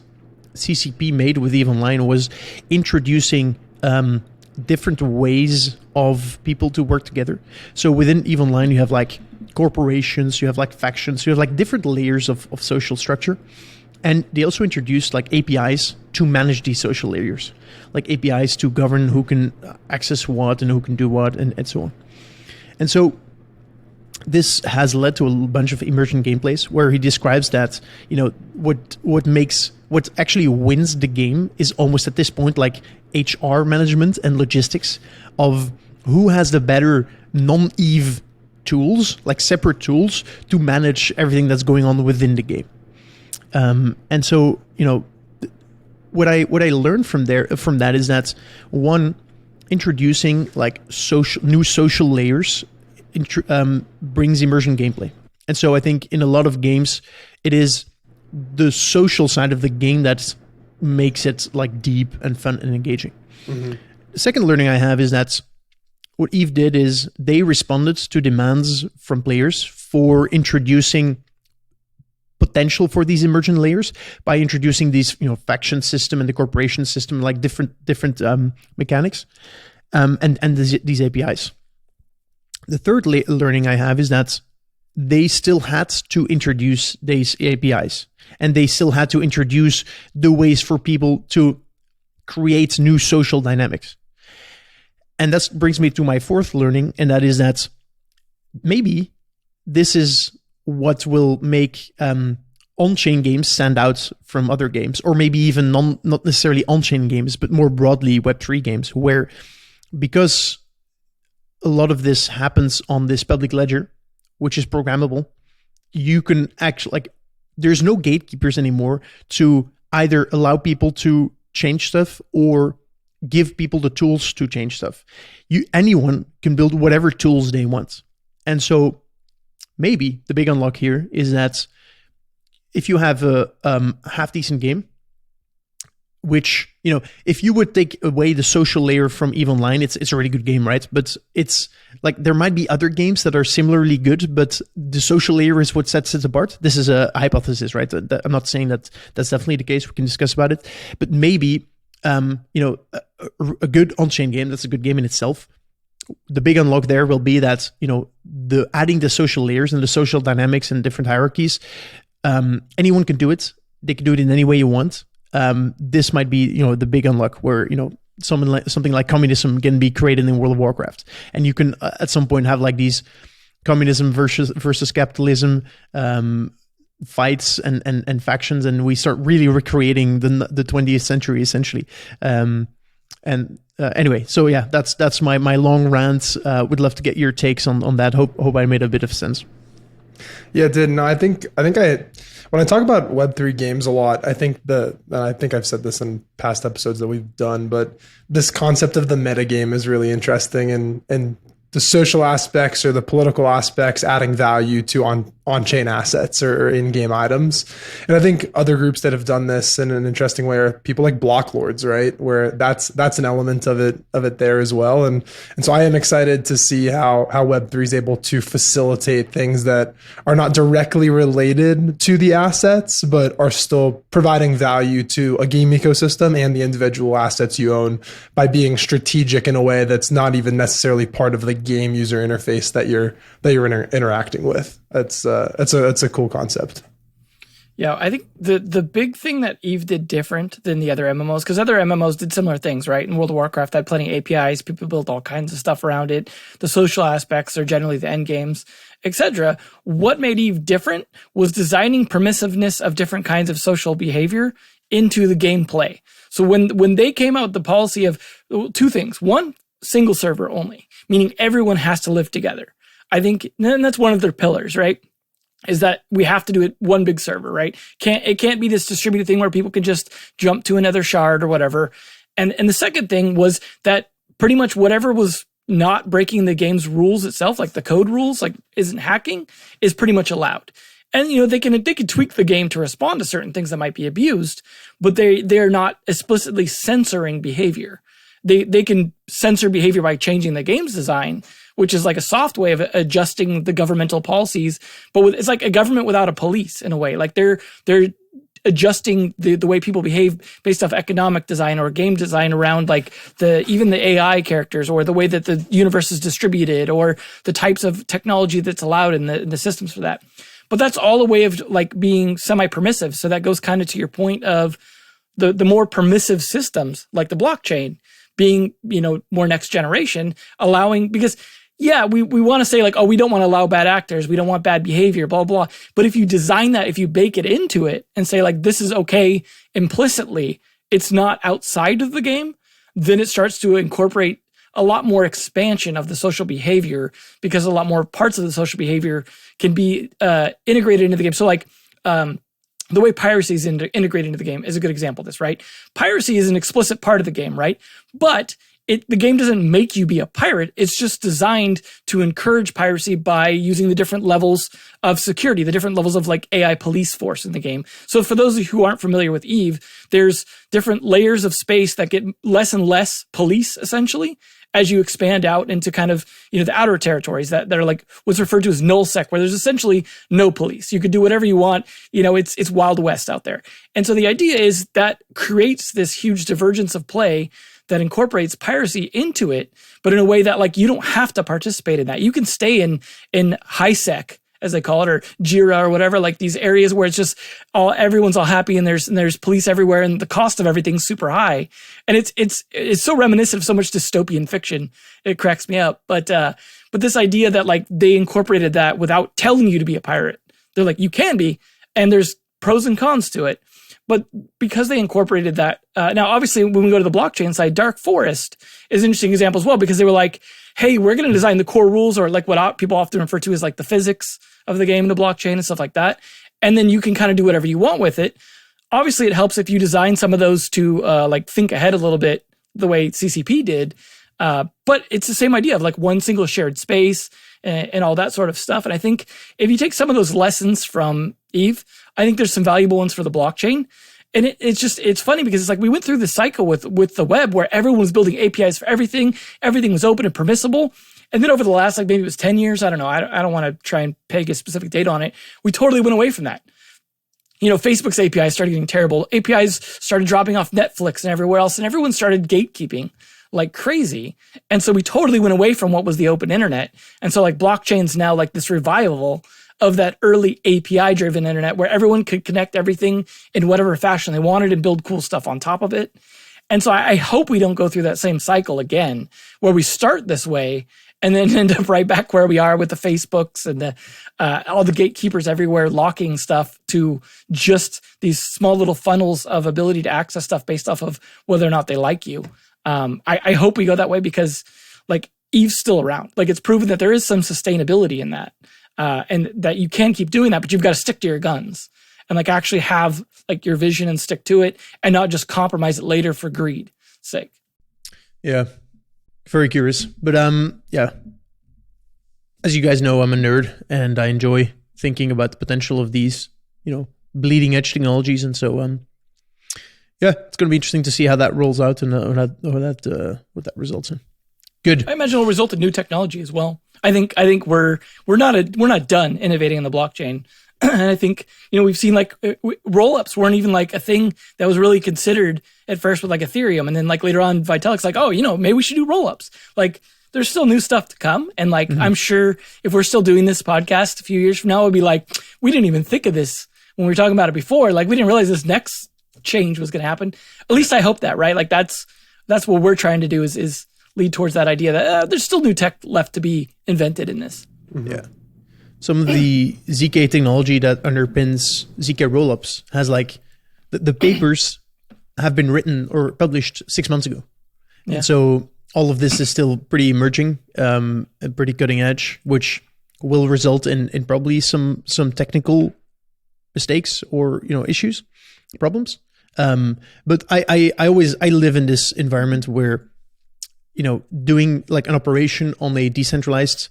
CCP made with EVE Online was introducing different ways of people to work together. So within EVE Online, you have like corporations, you have like factions, you have like different layers of social structure. And they also introduced like APIs to manage these social layers, like APIs to govern who can access what and who can do what and so on. And so this has led to a bunch of emergent gameplays where he describes that, you know, what actually wins the game is almost at this point like HR management and logistics of who has the better non-EVE tools, like separate tools to manage everything that's going on within the game. And so, you know, what I learned from that is that one, introducing like new social layers brings immersion gameplay. And so I think in a lot of games, it is the social side of the game that makes it like deep and fun and engaging. Mm-hmm. The second learning I have is that what EVE did is they responded to demands from players for introducing potential for these emergent layers by introducing these, you know, faction system and the corporation system, like different mechanics, and these APIs. The third learning I have is that they still had to introduce these APIs, and they still had to introduce the ways for people to create new social dynamics. And that brings me to my fourth learning, and that is that maybe this is what will make on-chain games stand out from other games, or maybe even not necessarily on-chain games, but more broadly Web3 games, where because a lot of this happens on this public ledger, which is programmable, you can actually, like, there's no gatekeepers anymore to either allow people to change stuff or give people the tools to change stuff. Anyone can build whatever tools they want. And so maybe the big unlock here is that if you have a half-decent game, which, you know, if you would take away the social layer from EVE Online, it's a really good game, right? But it's like there might be other games that are similarly good, but the social layer is what sets it apart. This is a hypothesis, right? I'm not saying that that's definitely the case. We can discuss about it. But maybe, you know, a good on-chain game, that's a good game in itself. The big unlock there will be that, you know, adding the social layers and the social dynamics and different hierarchies, anyone can do it. They can do it in any way you want. This might be, you know, the big unlock where, you know, something like communism can be created in World of Warcraft, and you can at some point have like these communism versus capitalism fights and factions, and we start really recreating the 20th century essentially. Anyway, so yeah, that's my long rant. Would love to get your takes on that. Hope I made a bit of sense. Yeah, it did. No, I think when I talk about Web3 games a lot, I think I've said this in past episodes that we've done, but this concept of the metagame is really interesting, and the social aspects or the political aspects adding value to on-chain assets or in-game items. And I think other groups that have done this in an interesting way are people like block lords, right? Where that's an element of it there as well. And so I am excited to see how Web3 is able to facilitate things that are not directly related to the assets, but are still providing value to a game ecosystem and the individual assets you own by being strategic in a way that's not even necessarily part of the game user interface that you're interacting with. That's a cool concept. Yeah, I think the big thing that EVE did different than the other MMOs, because other MMOs did similar things, right? In World of Warcraft, had plenty of APIs, people built all kinds of stuff around it. The social aspects are generally the end games, etc. What made EVE different was designing permissiveness of different kinds of social behavior into the gameplay. So when they came out with the policy of two things: one, single server only, meaning everyone has to live together. I think, and that's one of their pillars, right? is that we have to do it one big server, right? It can't be this distributed thing where people can just jump to another shard or whatever. And the second thing was that pretty much whatever was not breaking the game's rules itself, like the code rules, like isn't hacking, is pretty much allowed. And they can tweak the game to respond to certain things that might be abused, but they're not explicitly censoring behavior. They can censor behavior by changing the game's design, which is like a soft way of adjusting the governmental policies. But it's like a government without a police in a way. Like they're adjusting the way people behave based off economic design or game design around like even the AI characters or the way that the universe is distributed or the types of technology that's allowed in the systems for that. But that's all a way of like being semi-permissive. So that goes kind of to your point of the more permissive systems like the blockchain being, more next generation, allowing, because we want to say like, oh, we don't want to allow bad actors. We don't want bad behavior, blah, blah. But if you design that, if you bake it into it and say like, this is okay implicitly, it's not outside of the game, then it starts to incorporate a lot more expansion of the social behavior because a lot more parts of the social behavior can be integrated into the game. So like the way piracy is integrated into the game is a good example of this, right? Piracy is an explicit part of the game, right? But the game doesn't make you be a pirate. It's just designed to encourage piracy by using the different levels of security, the different levels of like AI police force in the game. So for those of you who aren't familiar with EVE, there's different layers of space that get less and less police essentially as you expand out into kind of, the outer territories that are like what's referred to as nullsec, where there's essentially no police. You could do whatever you want. It's Wild West out there. And so the idea is that creates this huge divergence of play that incorporates piracy into it, but in a way that like you don't have to participate in that. You can stay in high sec, as they call it, or Jira or whatever, like these areas where it's just everyone's all happy and there's police everywhere and the cost of everything's super high. And it's so reminiscent of so much dystopian fiction. It cracks me up. But this idea that like they incorporated that without telling you to be a pirate. They're like, you can be, and there's pros and cons to it. But because they incorporated that, now obviously when we go to the blockchain side, Dark Forest is an interesting example as well, because they were like, hey, we're going to design the core rules, or like what people often refer to as like the physics of the game and the blockchain and stuff like that. And then you can kind of do whatever you want with it. Obviously it helps if you design some of those to like think ahead a little bit the way CCP did. But it's the same idea of like one single shared space and all that sort of stuff. And I think if you take some of those lessons from EVE, I think there's some valuable ones for the blockchain. And it's funny because it's like we went through this cycle with the web where everyone was building APIs for everything. Everything was open and permissible. And then over the last, like maybe it was 10 years, I don't know. I don't want to try and peg a specific date on it. We totally went away from that. Facebook's APIs started getting terrible. APIs started dropping off Netflix and everywhere else. And everyone started gatekeeping like crazy. And so we totally went away from what was the open internet. And so like blockchain's now like this revival of that early API driven internet where everyone could connect everything in whatever fashion they wanted and build cool stuff on top of it. And so I hope we don't go through that same cycle again, where we start this way and then end up right back where we are with the Facebooks and all the gatekeepers everywhere locking stuff to just these small little funnels of ability to access stuff based off of whether or not they like you. I hope we go that way because like EVE's still around. Like it's proven that there is some sustainability in that. And that you can keep doing that, but you've got to stick to your guns and like actually have like your vision and stick to it and not just compromise it later for greed sake. Yeah. Very curious. But yeah. As you guys know, I'm a nerd and I enjoy thinking about the potential of these, bleeding edge technologies. And so yeah, it's going to be interesting to see how that rolls out and what that results in. Good. I imagine it'll result in new technology as well. I think we're not done innovating in the blockchain. And I think, we've seen like roll-ups weren't even like a thing that was really considered at first with like Ethereum. And then like later on Vitalik's like, oh, maybe we should do roll-ups. Like there's still new stuff to come. And like, I'm sure if we're still doing this podcast a few years from now, it'll be like, we didn't even think of this when we were talking about it before. Like we didn't realize this next change was going to happen. At least I hope that, right? Like that's what we're trying to do is lead towards that idea that there's still new tech left to be invented in this. Yeah. Some of the ZK technology that underpins ZK rollups has like the papers have been written or published 6 months ago. Yeah. And so all of this is still pretty emerging, and pretty cutting edge, which will result in probably some technical mistakes or issues, problems. But I live in this environment where doing like an operation on a decentralized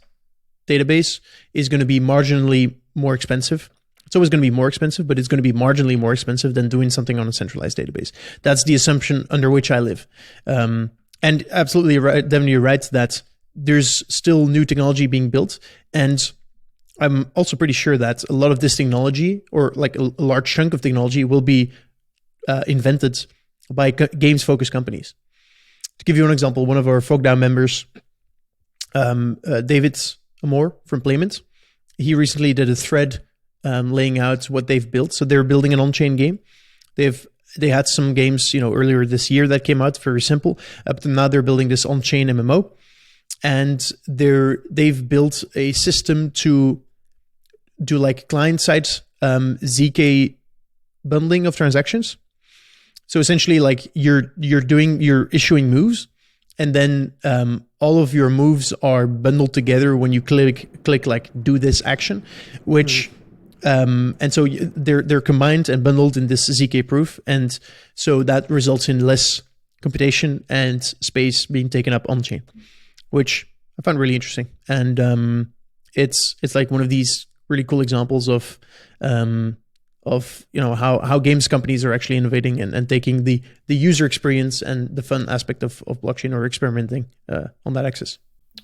database is going to be marginally more expensive. It's always going to be more expensive, but it's going to be marginally more expensive than doing something on a centralized database. That's the assumption under which I live. And absolutely right, Devin, you're right that there's still new technology being built. And I'm also pretty sure that a lot of this technology, or like a large chunk of technology, will be invented by games-focused companies. To give you an example, one of our FOGdown members, David Amor from Playmint, he recently did a thread laying out what they've built. So they're building an on-chain game. They had some games, earlier this year that came out, very simple. Up to now, they're building this on-chain MMO, and they've built a system to do like client-side ZK bundling of transactions. So essentially, like you're issuing moves, and then all of your moves are bundled together when you click like do this action, which and so they're combined and bundled in this ZK proof, and so that results in less computation and space being taken up on chain, which I found really interesting. And it's like one of these really cool examples of how games companies are actually innovating and taking the user experience and the fun aspect of blockchain, or experimenting on that axis.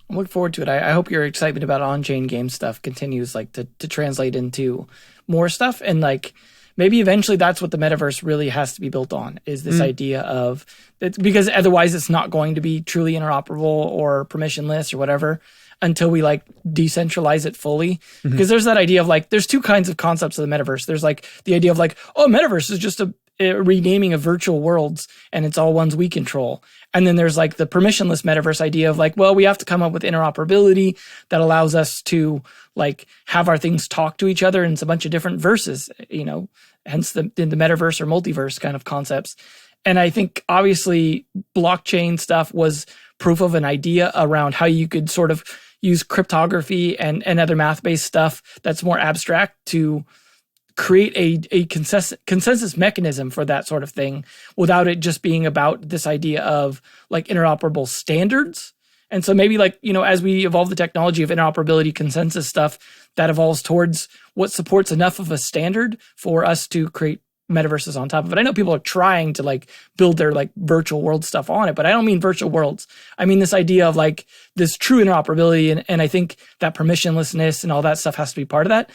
I'm looking forward to it. I hope your excitement about on-chain game stuff continues like to translate into more stuff. And like maybe eventually that's what the metaverse really has to be built on, is this idea of that, because otherwise it's not going to be truly interoperable or permissionless or whatever until we like decentralize it fully. Because there's that idea of like, there's two kinds of concepts of the metaverse. There's like the idea of like, oh, metaverse is just a renaming of virtual worlds and it's all ones we control. And then there's like the permissionless metaverse idea of like, well, we have to come up with interoperability that allows us to like have our things talk to each other, and it's a bunch of different verses, hence the metaverse or multiverse kind of concepts. And I think obviously blockchain stuff was proof of an idea around how you could sort of use cryptography and other math-based stuff that's more abstract to create a consensus mechanism for that sort of thing without it just being about this idea of like interoperable standards. And so maybe like, as we evolve the technology of interoperability consensus stuff, that evolves towards what supports enough of a standard for us to create metaverses on top of it. I know people are trying to like build their like virtual world stuff on it, but I don't mean virtual worlds. I mean this idea of like this true interoperability. And I think that permissionlessness and all that stuff has to be part of that.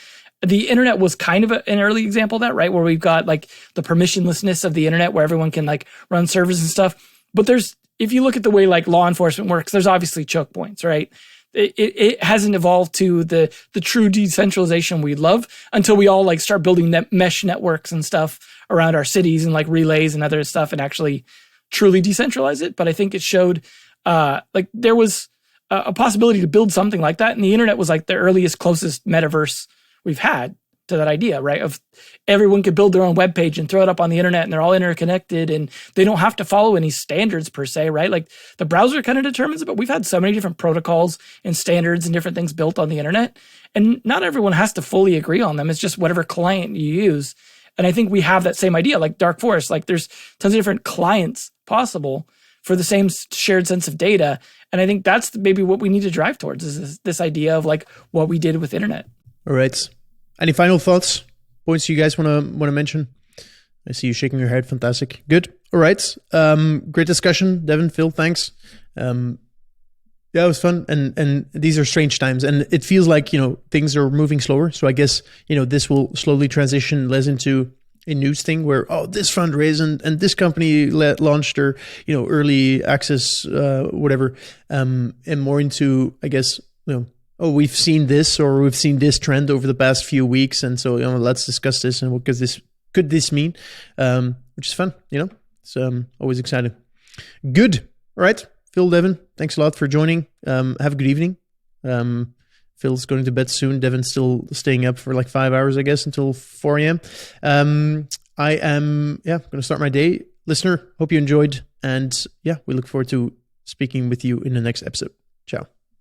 The internet was kind of an early example of that, right? Where we've got like the permissionlessness of the internet where everyone can like run servers and stuff. But if you look at the way like law enforcement works, there's obviously choke points, right? It hasn't evolved to the true decentralization we love until we all like start building mesh networks and stuff around our cities and like relays and other stuff and actually truly decentralize it. But I think it showed like there was a possibility to build something like that. And the internet was like the earliest, closest metaverse we've had to that idea, right? Of everyone could build their own web page and throw it up on the internet and they're all interconnected and they don't have to follow any standards per se, right? Like the browser kind of determines it, but we've had so many different protocols and standards and different things built on the internet, and not everyone has to fully agree on them. It's just whatever client you use. And I think we have that same idea, like Dark Forest, like there's tons of different clients possible for the same shared sense of data. And I think that's maybe what we need to drive towards, is this idea of like what we did with internet. All right. Any final thoughts, points you guys want to mention? I see you shaking your head. Fantastic. Good. All right. Great discussion, Devin, Phil. Thanks. Yeah, it was fun. And these are strange times, and it feels like things are moving slower. So I guess this will slowly transition less into a news thing where this fundraise and this company launched their early access whatever, and more into I guess we've seen this, or we've seen this trend over the past few weeks, and so let's discuss this and what could this mean, which is fun. It's always exciting. Good. All right, Phil, Devin, thanks a lot for joining. Have a good evening. Phil's going to bed soon. Devin's still staying up for like 5 hours, I guess, until 4 a.m. I am going to start my day. Listener, hope you enjoyed, and we look forward to speaking with you in the next episode. Ciao.